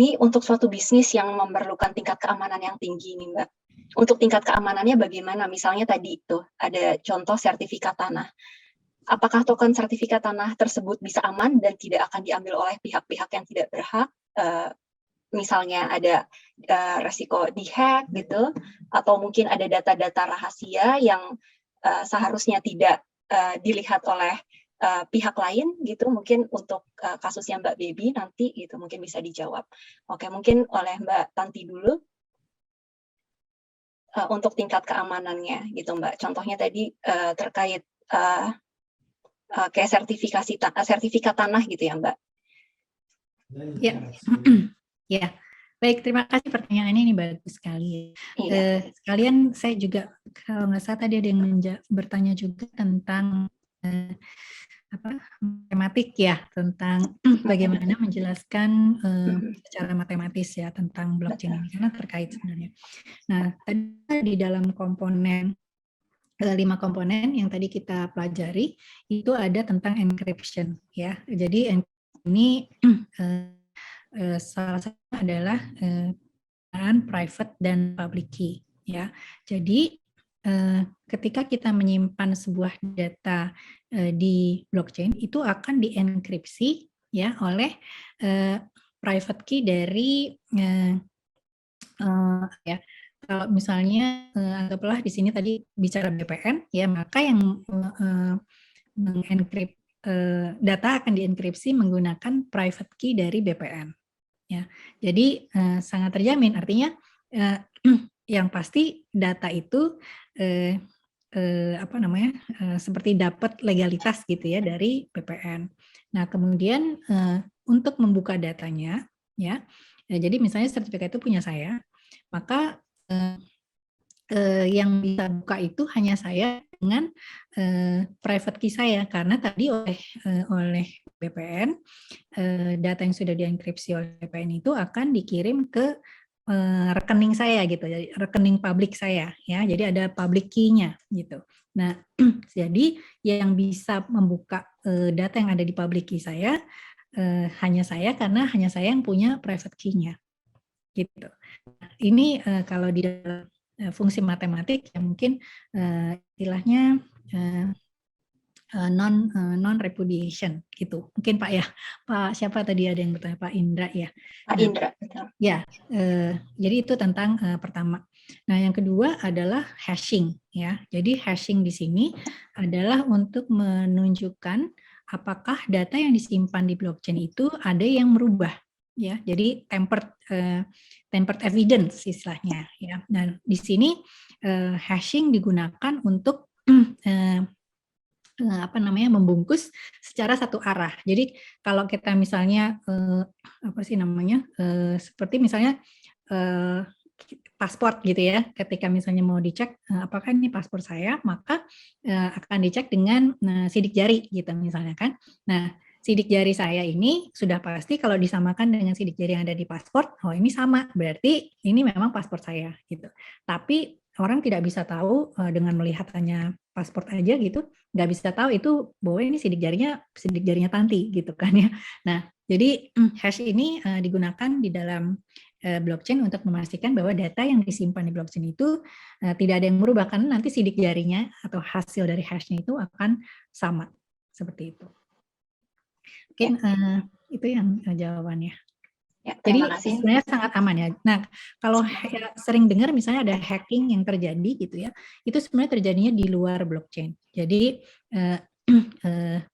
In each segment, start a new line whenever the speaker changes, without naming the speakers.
ini untuk suatu bisnis yang memerlukan tingkat keamanan yang tinggi nih, Mbak. Untuk tingkat keamanannya bagaimana? Misalnya tadi tuh ada contoh sertifikat tanah. Apakah token sertifikat tanah tersebut bisa aman dan tidak akan diambil oleh pihak-pihak yang tidak berhak? Misalnya ada resiko di-hack gitu, atau mungkin ada data-data rahasia yang seharusnya tidak dilihat oleh pihak lain gitu, mungkin untuk kasusnya Mbak Baby nanti gitu mungkin bisa dijawab. Oke, mungkin oleh Mbak Tanti dulu untuk tingkat keamanannya gitu Mbak. Contohnya tadi terkait kayak sertifikat tanah gitu ya Mbak.
Ya, ya. Baik, terima kasih pertanyaannya, ini bagus sekali.
Iya.
Sekalian saya juga, kalau nggak salah tadi ada yang bertanya juga tentang matematik ya, tentang bagaimana menjelaskan secara matematis ya tentang blockchain ini, karena terkait sebenarnya. Nah, tadi di dalam komponen 5 komponen yang tadi kita pelajari itu ada tentang encryption ya. Jadi ini salah satu adalah private dan public key ya. Jadi ketika kita menyimpan sebuah data di blockchain itu akan dienkripsi ya oleh private key dari ya. Kalau misalnya anggaplah di sini tadi bicara BPN ya, maka yang mengenkrip data akan dienkripsi menggunakan private key dari BPN ya. Jadi sangat terjamin, artinya yang pasti data itu seperti dapat legalitas gitu ya dari BPN. Nah, kemudian untuk membuka datanya ya, jadi misalnya sertifikat itu punya saya, maka yang bisa buka itu hanya saya dengan private key saya, karena tadi oleh BPN data yang sudah dienkripsi oleh BPN itu akan dikirim ke rekening saya gitu, jadi rekening publik saya ya, jadi ada public key-nya gitu. Nah, jadi yang bisa membuka data yang ada di public key saya hanya saya, karena hanya saya yang punya private key-nya gitu. Nah, ini kalau di dalam fungsi matematik ya mungkin istilahnya non repudiation gitu. Mungkin Pak ya. Pak siapa tadi ada yang bertanya, Pak Indra ya.
Pak Indra, betul.
Ya, jadi itu tentang pertama. Nah, yang kedua adalah hashing ya. Jadi hashing di sini adalah untuk menunjukkan apakah data yang disimpan di blockchain itu ada yang merubah ya. Jadi tempered evidence istilahnya ya. Nah, di sini hashing digunakan untuk membungkus secara satu arah. Jadi kalau kita misalnya seperti misalnya paspor gitu ya, ketika misalnya mau dicek apakah ini paspor saya, maka akan dicek dengan sidik jari gitu misalnya kan. Nah, sidik jari saya ini sudah pasti kalau disamakan dengan sidik jari yang ada di paspor, oh ini sama, berarti ini memang paspor saya gitu. Tapi orang tidak bisa tahu dengan melihat hanya paspor aja gitu, nggak bisa tahu itu bahwa ini sidik jarinya Tanti gitu kan ya. Nah, jadi hash ini digunakan di dalam blockchain untuk memastikan bahwa data yang disimpan di blockchain itu tidak ada yang merubah, karena nanti sidik jarinya atau hasil dari hashnya itu akan sama seperti itu. Mungkin itu yang jawabannya.
Ya,
jadi
kasih.
sebenarnya sangat aman ya. Nah, kalau sering dengar misalnya ada hacking yang terjadi gitu ya, itu sebenarnya terjadinya di luar blockchain. Jadi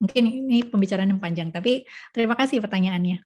mungkin ini pembicaraan yang panjang, tapi terima kasih pertanyaannya.